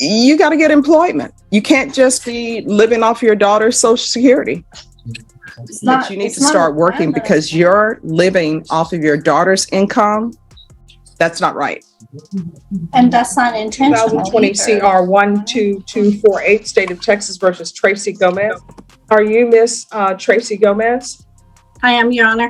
you got to get employment. You can't just be living off your daughter's Social Security. But you need to start working because you're living off of your daughter's income. That's not right. And that's not intentional. 2020 CR 12248, State of Texas versus Tracy Gomez. Are you Miss Tracy Gomez? I am, Your Honor.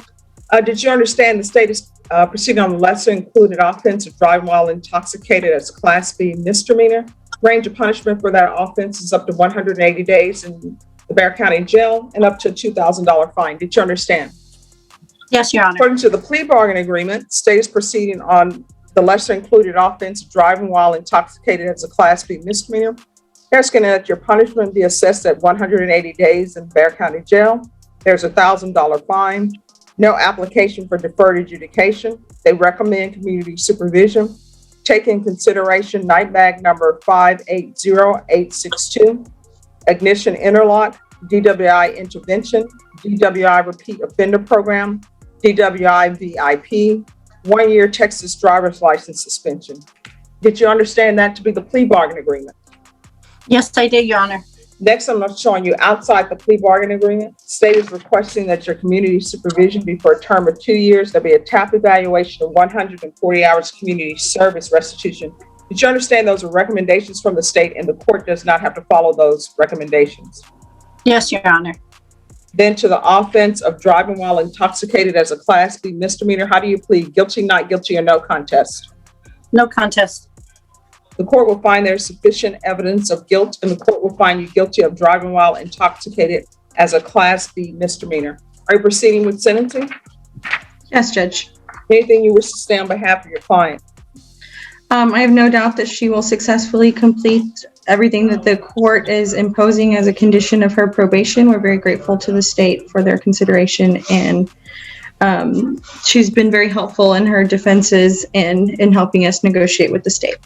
Did you understand the state is proceeding on the lesser included offense of driving while intoxicated as a Class B misdemeanor? Range of punishment for that offense is up to 180 days in the Bexar County Jail and up to a $2,000 fine. Did you understand? Yes, Your Honor. According to the plea bargain agreement, the state is proceeding on the lesser included offense of driving while intoxicated as a Class B misdemeanor. They're asking that your punishment be assessed at 180 days in Bexar County Jail. There's a $1,000 fine. No application for deferred adjudication. They recommend community supervision. Take in consideration night bag number 580862, ignition interlock, DWI intervention, DWI repeat offender program, DWI VIP, 1 year Texas driver's license suspension. Did you understand that to be the plea bargain agreement? Yes, I did, Your Honor. Next, I'm showing you outside the plea bargain agreement. State is requesting that your community supervision be for a term of 2 years. There'll be a TAP evaluation of 140 hours community service restitution. Did you understand those are recommendations from the state and the court does not have to follow those recommendations? Yes, Your Honor. Then to the offense of driving while intoxicated as a Class B misdemeanor, how do you plead? Guilty, not guilty, or no contest? No contest. The court will find there's sufficient evidence of guilt and the court will find you guilty of driving while intoxicated as a Class B misdemeanor. Are you proceeding with sentencing? Yes, Judge. Anything you wish to say on behalf of your client? I have no doubt that she will successfully complete everything that the court is imposing as a condition of her probation. We're very grateful to the state for their consideration, and she's been very helpful in her defenses and in helping us negotiate with the state.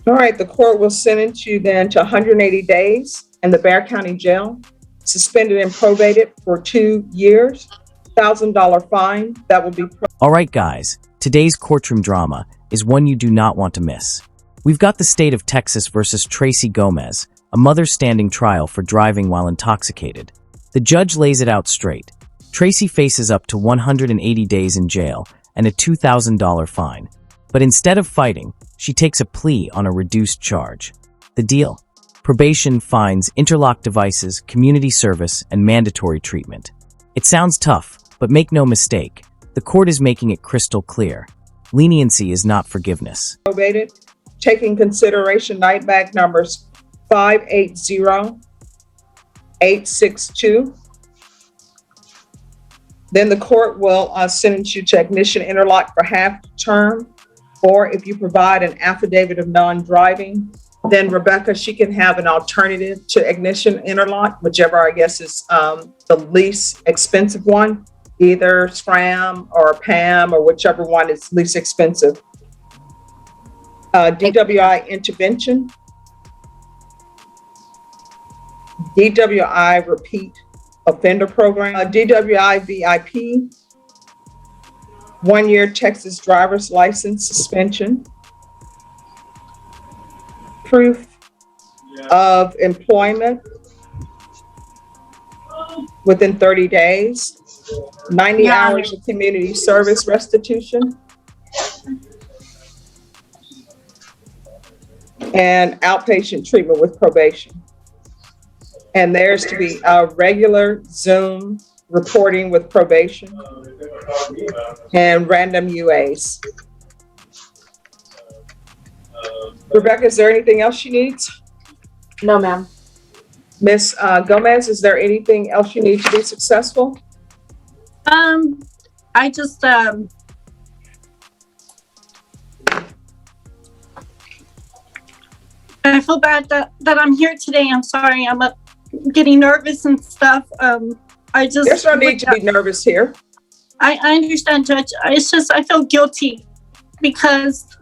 All right, the court will sentence you then to 180 days in the Bexar County Jail, suspended and probated for 2 years, $1,000 fine. That will be. All right, guys, today's courtroom drama is one you do not want to miss. We've got the state of Texas versus Tracy Gomez, a mother standing trial for driving while intoxicated. The judge lays it out straight. Tracy faces up to 180 days in jail and a $2,000 fine. But instead of fighting, she takes a plea on a reduced charge. The deal: probation, fines, interlock devices, community service, and mandatory treatment. It sounds tough, but make no mistake, the court is making it crystal clear. Leniency is not forgiveness. Probated, taking consideration night bag numbers 580862. Then the court will sentence you to ignition interlock for half the term, or if you provide an affidavit of non-driving, then Rebecca, she can have an alternative to ignition interlock, whichever I guess is the least expensive one, either SCRAM or PAM or whichever one is least expensive. DWI intervention, DWI repeat offender program, DWI VIP, 1 year Texas driver's license suspension, proof of employment within 30 days, 90 hours of community service restitution, and outpatient treatment with probation. And there's to be a regular Zoom reporting with probation and random UAs. Rebecca, is there anything else she needs? No, ma'am. Miss Gomez, is there anything else you need to be successful? I just I feel bad that I'm here today. I'm sorry. I'm getting nervous and stuff. There's no need to be nervous here. I understand, Judge. It's just I feel guilty because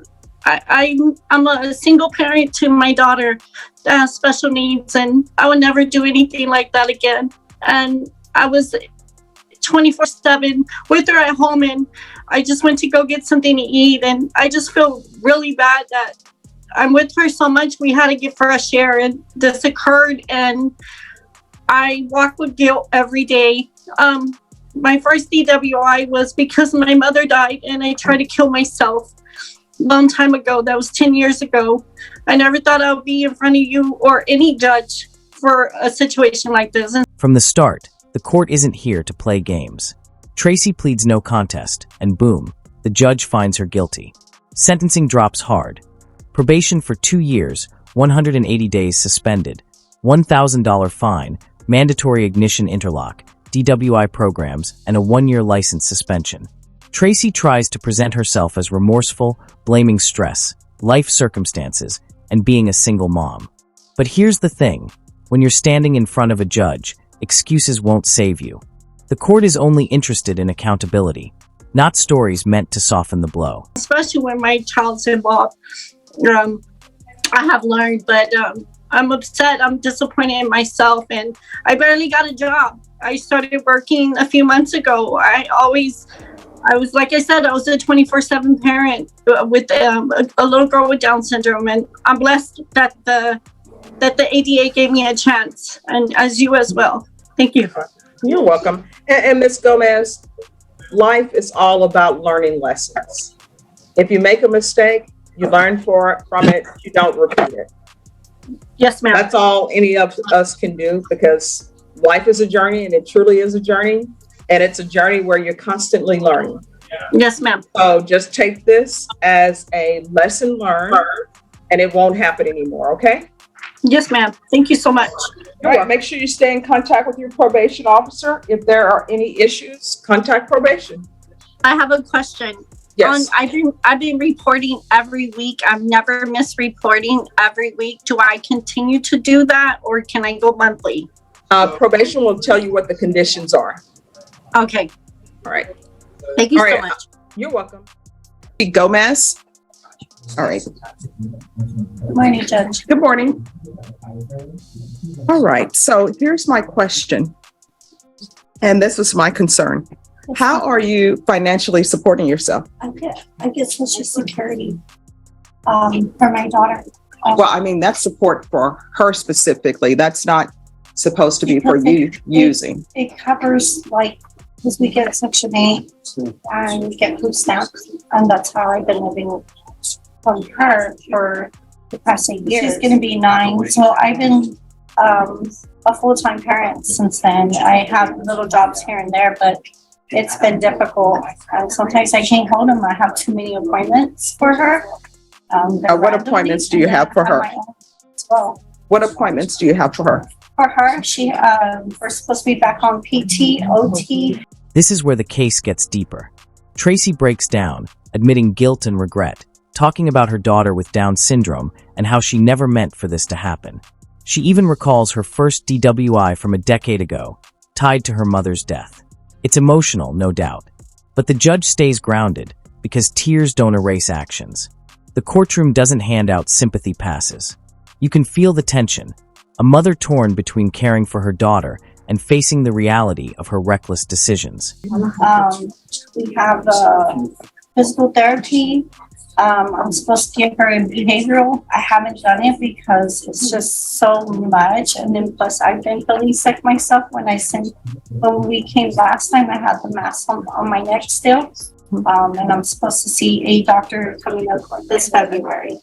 I'm a single parent to my daughter that has special needs, and I would never do anything like that again. And I was 24/7 with her at home, and I just went to go get something to eat, and I just feel really bad that I'm with her so much, we had to get fresh air, and this occurred, and I walk with guilt every day. My first DWI was because my mother died, and I tried to kill myself a long time ago. That was 10 years ago. I never thought I would be in front of you or any judge for a situation like this. From the start, the court isn't here to play games. Tracy pleads no contest, and boom, the judge finds her guilty. Sentencing drops hard. Probation for 2 years, 180 days suspended, $1,000 fine, mandatory ignition interlock, DWI programs, and a 1-year license suspension. Tracy tries to present herself as remorseful, blaming stress, life circumstances, and being a single mom. But here's the thing. When you're standing in front of a judge, excuses won't save you. The court is only interested in accountability, not stories meant to soften the blow. Especially when my child's involved. I have learned, but I'm upset. I'm disappointed in myself, and I barely got a job. I started working a few months ago. I was, like I said, I was a 24/7 parent with a little girl with Down syndrome, and I'm blessed that the ADA gave me a chance, and as you as well. Thank you. You're welcome. And Ms. Gomez, life is all about learning lessons. If you make a mistake, you learn from it, you don't repeat it. Yes, ma'am. That's all any of us can do, because life is a journey, and it truly is a journey. And it's a journey where you're constantly learning. Yes, ma'am. So just take this as a lesson learned, and it won't happen anymore, okay? Yes, ma'am. Thank you so much. All right, make sure you stay in contact with your probation officer. If there are any issues, contact probation. I have a question. Yes. I've been reporting every week. I've never missed reporting every week. Do I continue to do that, or can I go monthly? Probation will tell you what the conditions are. Okay. All right. Thank you All so right. much. You're welcome. Gomez. All right. Good morning, Judge. Good morning. All right. So here's my question. And this was my concern. How are you financially supporting yourself? I get Social Security for my daughter. Well, I mean, that's support for her specifically. That's not supposed to be for Because you using. It covers, like, because we get Section 8 and we get food stamps, and that's how I've been living from her for the past 8 years. She's going to be 9, so I've been a full-time parent since then. I have little jobs here and there, but it's been difficult. Sometimes I can't hold them. I have too many appointments for her. What appointments do you have for her? As well. What appointments do you have for her? For her, we're supposed to be back on PT, OT. This is where the case gets deeper. Tracy breaks down, admitting guilt and regret, talking about her daughter with Down syndrome and how she never meant for this to happen. She even recalls her first DWI from a decade ago, tied to her mother's death. It's emotional, no doubt, but the judge stays grounded because tears don't erase actions. The courtroom doesn't hand out sympathy passes. You can feel the tension, a mother torn between caring for her daughter and facing the reality of her reckless decisions. We have physical therapy. I'm supposed to give her in behavioral. I haven't done it because it's just so much. And then plus I've been feeling sick myself when we came last time, I had the mask on my neck still. And I'm supposed to see a doctor coming up this February.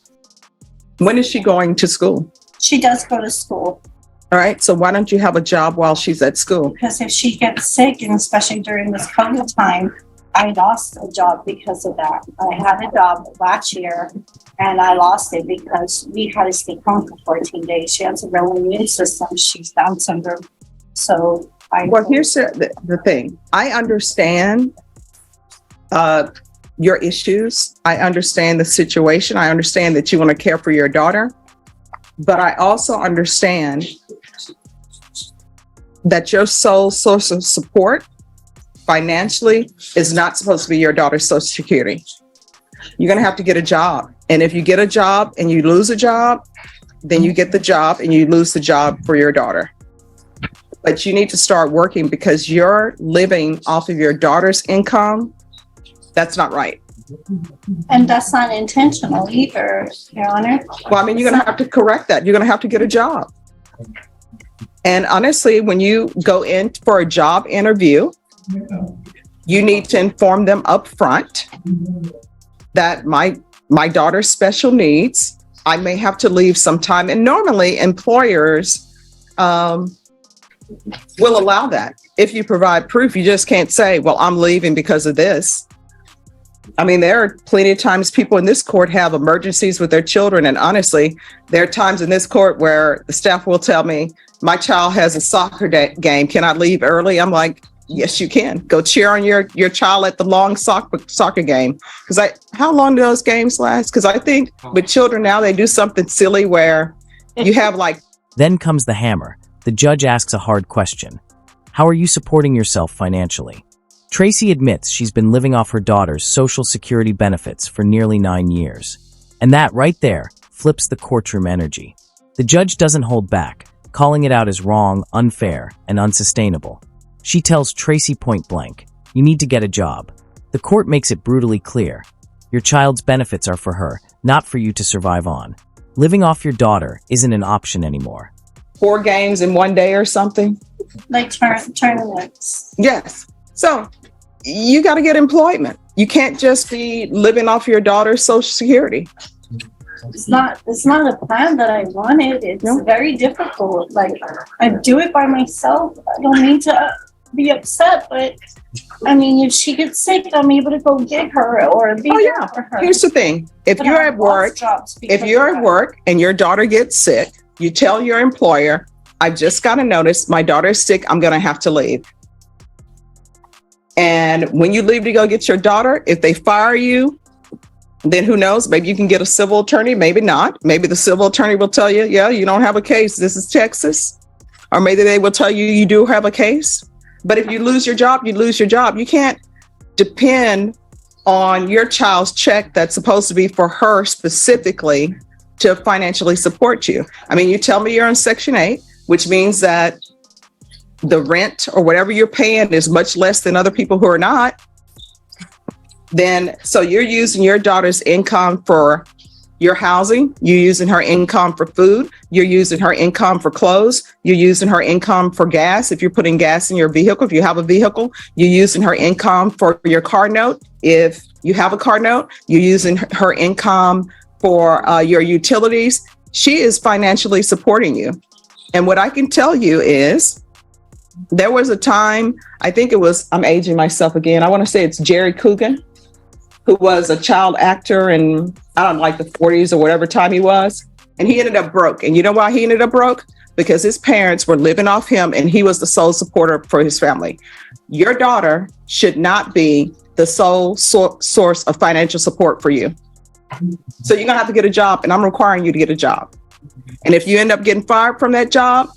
When is she going to school? She does go to school. All right. So why don't you have a job while she's at school? Because if she gets sick, and especially during this COVID time, I lost a job because of that. I had a job last year and I lost it because we had to stay home for 14 days. She has a real immune system. She's Down syndrome. So Well, here's the thing. I understand your issues. I understand the situation. I understand that you want to care for your daughter. But I also understand that your sole source of support financially is not supposed to be your daughter's Social Security. You're going to have to get a job. And if you get a job and you lose a job, then you get the job and you lose the job for your daughter. But you need to start working because you're living off of your daughter's income. That's not right. And that's not intentional either, Your Honor. Well, I mean, you're going to have to correct that. You're going to have to get a job. And honestly, when you go in for a job interview, you need to inform them up front that my daughter's special needs, I may have to leave sometime. And normally employers will allow that. If you provide proof, you just can't say, well, I'm leaving because of this. I mean, there are plenty of times people in this court have emergencies with their children. And honestly, there are times in this court where the staff will tell me, my child has a soccer game. Can I leave early? I'm like, yes, you can. Go cheer on your child at the long soccer game. Because how long do those games last? Because I think with children now, they do something silly where you have like. Then comes the hammer. The judge asks a hard question. How are you supporting yourself financially? Tracy admits she's been living off her daughter's Social Security benefits for nearly 9 years. And that right there flips the courtroom energy. The judge doesn't hold back, calling it out as wrong, unfair, and unsustainable. She tells Tracy point blank, you need to get a job. The court makes it brutally clear. Your child's benefits are for her, not for you to survive on. Living off your daughter isn't an option anymore. 4 games in one day or something? Like tournaments. Yes. So you got to get employment. You can't just be living off your daughter's Social Security. It's not a plan that I wanted. It's very difficult. Like, I do it by myself. I don't mean to be upset, but I mean, if she gets sick, I'm able to go get her or be there for her. Here's the thing. If you're at work and your daughter gets sick, you tell your employer, I just got a notice, my daughter's sick, I'm going to have to leave. And when you leave to go get your daughter, if they fire you, then who knows? Maybe you can get a civil attorney, maybe not. Maybe the civil attorney will tell you, yeah, you don't have a case. This is Texas. Or maybe they will tell you you do have a case. But if you lose your job, you lose your job. You can't depend on your child's check that's supposed to be for her specifically to financially support you. I mean, you tell me you're on Section 8, which means that the rent or whatever you're paying is much less than other people who are not. Then, so you're using your daughter's income for your housing, you're using her income for food, you're using her income for clothes, you're using her income for gas. If you're putting gas in your vehicle, if you have a vehicle, you're using her income for your car note. If you have a car note, you're using her income for your utilities. She is financially supporting you. And what I can tell you is, there was a time, I think it was, I'm aging myself again, I want to say it's Jerry Coogan, who was a child actor in, I don't know, like the 40s or whatever time he was. And he ended up broke. And you know why he ended up broke? Because his parents were living off him and he was the sole supporter for his family. Your daughter should not be the sole source of financial support for you. So you're going to have to get a job, and I'm requiring you to get a job. And if you end up getting fired from that job,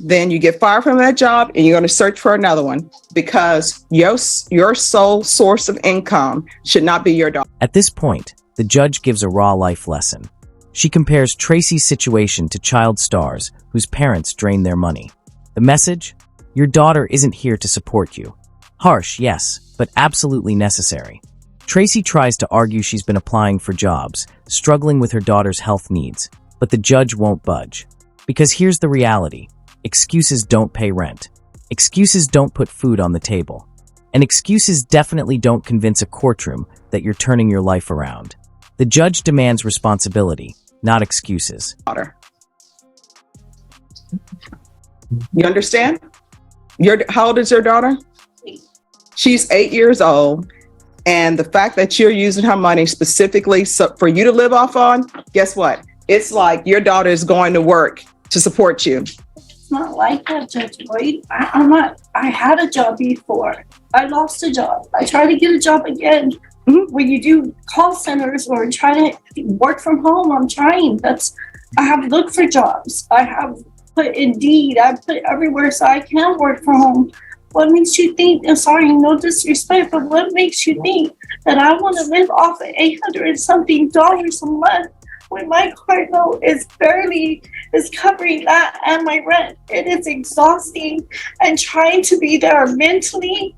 then you get fired from that job and you're going to search for another one, because your sole source of income should not be your daughter. At this point, the judge gives a raw life lesson. She compares Tracy's situation to child stars whose parents drain their money. The message? Your daughter isn't here to support you. Harsh, yes, but absolutely necessary. Tracy tries to argue she's been applying for jobs, struggling with her daughter's health needs, but the judge won't budge. Because here's the reality. Excuses don't pay rent. Excuses don't put food on the table. And excuses definitely don't convince a courtroom that you're turning your life around. The judge demands responsibility, not excuses. You understand? How old is your daughter? She's 8 years old. And the fact that you're using her money specifically for you to live off on, guess what? It's like your daughter is going to work to support you. It's not like that, Judge Boyd. I had a job before. I lost a job. I tried to get a job again. Mm-hmm. When you do call centers or try to work from home, I'm trying. I have looked for jobs. I have put Indeed. I put everywhere so I can work from home. What makes you think, and sorry, no disrespect, but what makes you think that I want to live off of $800 and something a month when my car note is barely is covering that and my rent. It is exhausting, and trying to be there mentally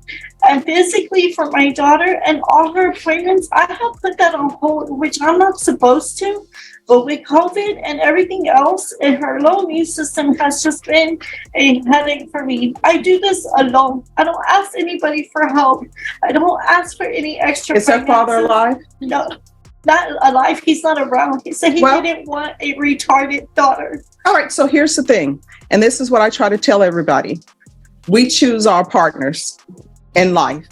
and physically for my daughter and all her appointments. I have put that on hold, which I'm not supposed to. But with COVID and everything else, and her low immune system has just been a headache for me. I do this alone. I don't ask anybody for help. I don't ask for any extra. Is that father alive? No, not alive. He's not around. He said he didn't want a retarded daughter. All right, so here's the thing, and this is what I try to tell everybody. We choose our partners in life.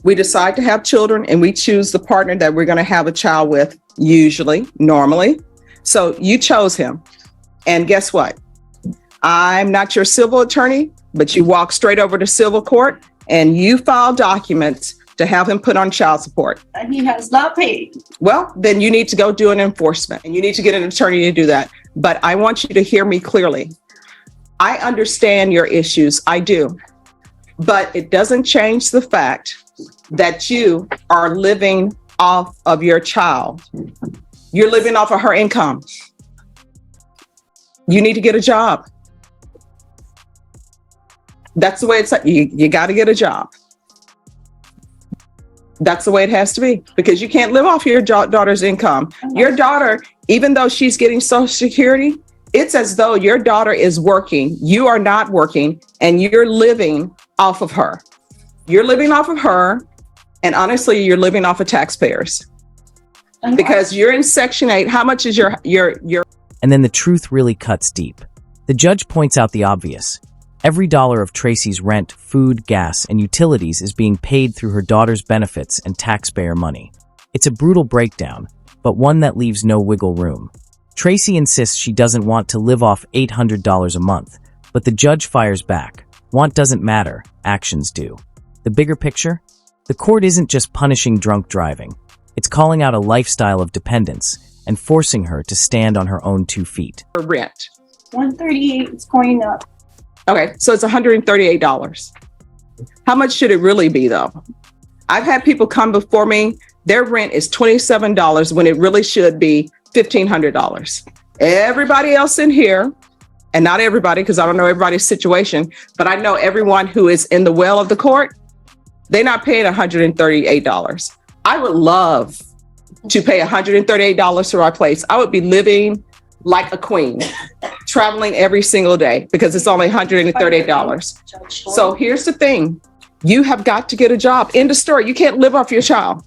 We decide to have children, and we choose the partner that we're going to have a child with, usually, normally. So you chose him. And guess what? I'm not your civil attorney, but you walk straight over to civil court and you file documents to have him put on child support. And he has not paid. Well, then you need to go do an enforcement, and you need to get an attorney to do that. But I want you to hear me clearly. I understand your issues. I do. But it doesn't change the fact that you are living off of your child. You're living off of her income. You need to get a job. That's the way it's, you got to get a job. That's the way it has to be, because you can't live off your daughter's income. Your daughter, even though she's getting Social Security, it's as though your daughter is working. You are not working, and you're living off of her. You're living off of her. And honestly, you're living off of taxpayers, because you're in Section 8. How much is your? And then the truth really cuts deep. The judge points out the obvious. Every dollar of Tracy's rent, food, gas, and utilities is being paid through her daughter's benefits and taxpayer money. It's a brutal breakdown, but one that leaves no wiggle room. Tracy insists she doesn't want to live off $800 a month, but the judge fires back. Want doesn't matter, actions do. The bigger picture? The court isn't just punishing drunk driving. It's calling out a lifestyle of dependence and forcing her to stand on her own 2 feet. Rent. $138 is going up. Okay, so it's $138. How much should it really be, though? I've had people come before me, their rent is $27 when it really should be $1,500. Everybody else in here, and not everybody, because I don't know everybody's situation, but I know everyone who is in the well of the court, they're not paying $138. I would love to pay $138 for our place. I would be living like a queen, traveling every single day, because it's only $138. So here's the thing. You have got to get a job. End of story. You can't live off your child.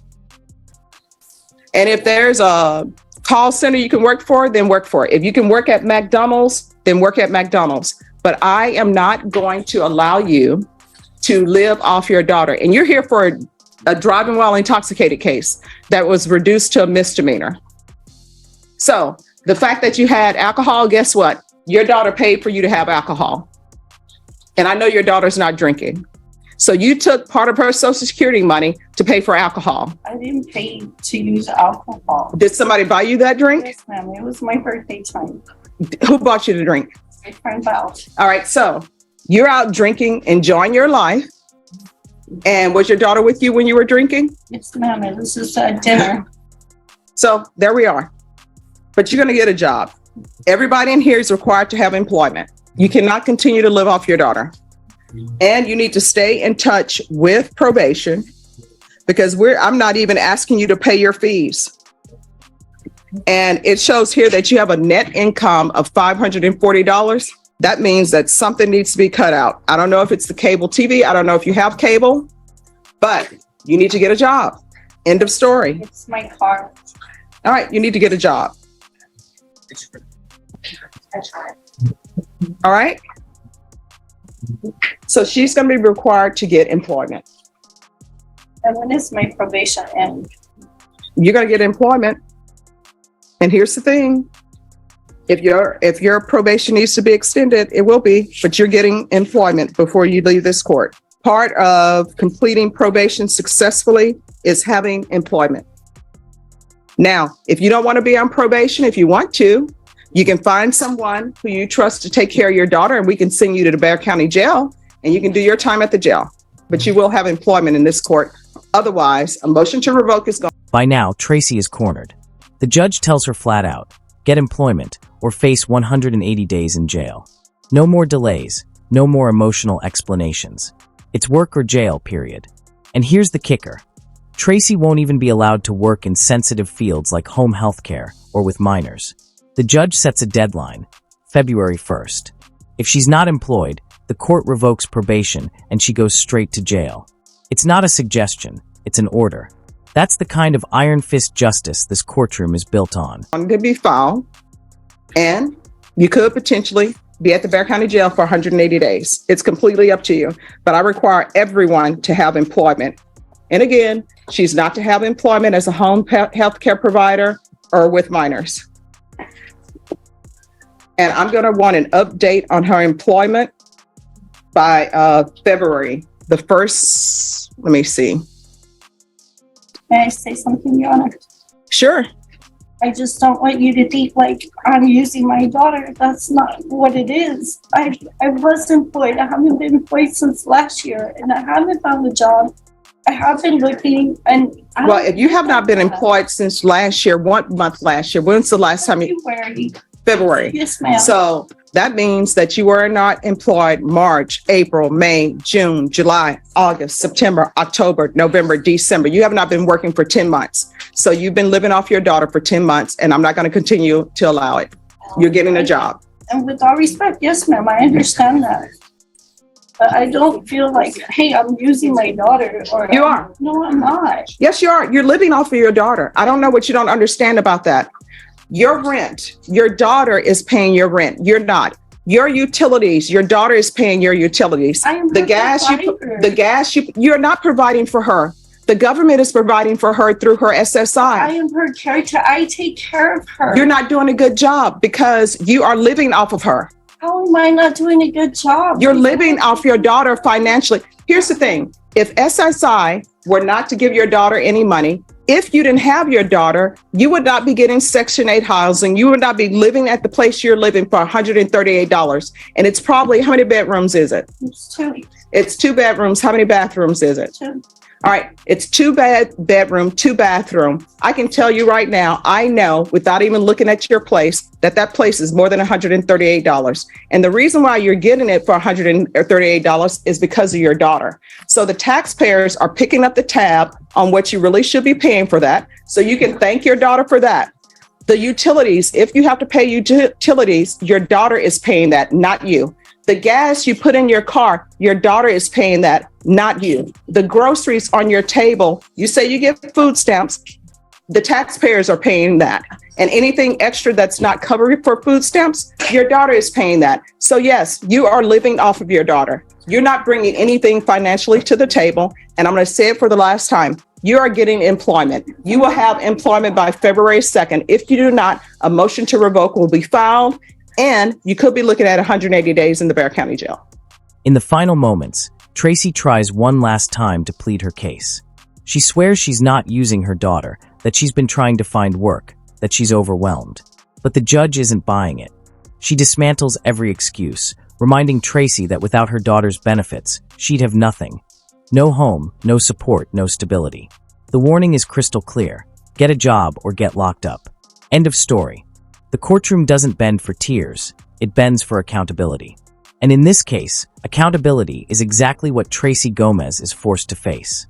And if there's a call center you can work for, then work for it. If you can work at McDonald's, then work at McDonald's. But I am not going to allow you to live off your daughter. And you're here for a driving while intoxicated case that was reduced to a misdemeanor. So the fact that you had alcohol, guess what? Your daughter paid for you to have alcohol. And I know your daughter's not drinking. So you took part of her Social Security money to pay for alcohol. I didn't pay to use alcohol. Did somebody buy you that drink? Yes, ma'am. It was my birthday time. Who bought you the drink? My friend vouched. All right, so you're out drinking, enjoying your life. And was your daughter with you when you were drinking? Yes, ma'am. It was just a dinner. So there we are. But you're going to get a job. Everybody in here is required to have employment. You cannot continue to live off your daughter. And you need to stay in touch with probation, because I'm not even asking you to pay your fees. And it shows here that you have a net income of $540. That means that something needs to be cut out. I don't know if it's the cable TV. I don't know if you have cable, but you need to get a job. End of story. It's my car. All right, you need to get a job. All right. So she's going to be required to get employment. And when is my probation end? You're going to get employment. And here's the thing. If your probation needs to be extended, it will be, but you're getting employment before you leave this court. Part of completing probation successfully is having employment. Now, if you don't want to be on probation, if you want to, you can find someone who you trust to take care of your daughter, and we can send you to the Bexar County Jail, and you can do your time at the jail. But you will have employment in this court. Otherwise, a motion to revoke is going. By now, Tracy is cornered. The judge tells her flat out, get employment, or face 180 days in jail. No more delays, no more emotional explanations. It's work or jail, period. And here's the kicker. Tracy won't even be allowed to work in sensitive fields like home health care or with minors. The judge sets a deadline, February 1st. If she's not employed, the court revokes probation and she goes straight to jail. It's not a suggestion, it's an order. That's the kind of iron fist justice this courtroom is built on. I'm going to be filed, and you could potentially be at the Bexar County Jail for 180 days. It's completely up to you, but I require everyone to have employment. And again, she's not to have employment as a home health care provider or with minors. And I'm going to want an update on her employment by February the 1st. Let me see. May I say something, Your Honor? Sure. I just don't want you to think like I'm using my daughter. That's not what it is. I was employed. I haven't been employed since last year, and I haven't found a job. I have been looking, and Well, if you have not been employed since last year, what month last year? When's the last time you? February. Yes, ma'am. So that means that you were not employed March, April, May, June, July, August, September, October, November, December. You have not been working for 10 months. So you've been living off your daughter for 10 months, and I'm not going to continue to allow it. You're getting a job. And with all respect, yes, ma'am, I understand that. But I don't feel like, hey, I'm using my daughter. Or You are. No, I'm not. Yes, you are. You're living off of your daughter. I don't know what you don't understand about that. Your rent, your daughter is paying your rent. You're not. Your utilities, your daughter is paying your utilities. I am The her gas, you're not providing for her. The government is providing for her through her I SSI. am her caretaker. I take care of her. You're not doing a good job because you are living off of her. How am I not doing a good job? You're living off your daughter financially. Here's the thing. If SSI were not to give your daughter any money, if you didn't have your daughter, you would not be getting Section 8 housing. You would not be living at the place you're living for $138. And it's probably, how many bedrooms is it? It's two. It's 2 bedrooms. How many bathrooms is it? Two. All right. It's 2 bedroom, 2 bathroom. I can tell you right now, I know without even looking at your place, that place is more than $138. And the reason why you're getting it for $138 is because of your daughter. So the taxpayers are picking up the tab on what you really should be paying for that. So you can thank your daughter for that. The utilities, if you have to pay utilities, your daughter is paying that, not you. The gas you put in your car, your daughter is paying that, not you. The groceries on your table, you say you get food stamps, the taxpayers are paying that. And anything extra that's not covered for food stamps, your daughter is paying that. So yes, you are living off of your daughter. You're not bringing anything financially to the table. And I'm going to say it for the last time. You are getting employment. You will have employment by February 2nd. If you do not, a motion to revoke will be filed. And you could be looking at 180 days in the Bexar County Jail. In the final moments, Tracy tries one last time to plead her case. She swears she's not using her daughter, that she's been trying to find work, that she's overwhelmed. But the judge isn't buying it. She dismantles every excuse, reminding Tracy that without her daughter's benefits, she'd have nothing. No home, no support, no stability. The warning is crystal clear. Get a job or get locked up. End of story. The courtroom doesn't bend for tears, it bends for accountability. And in this case, accountability is exactly what Tracy Gomez is forced to face.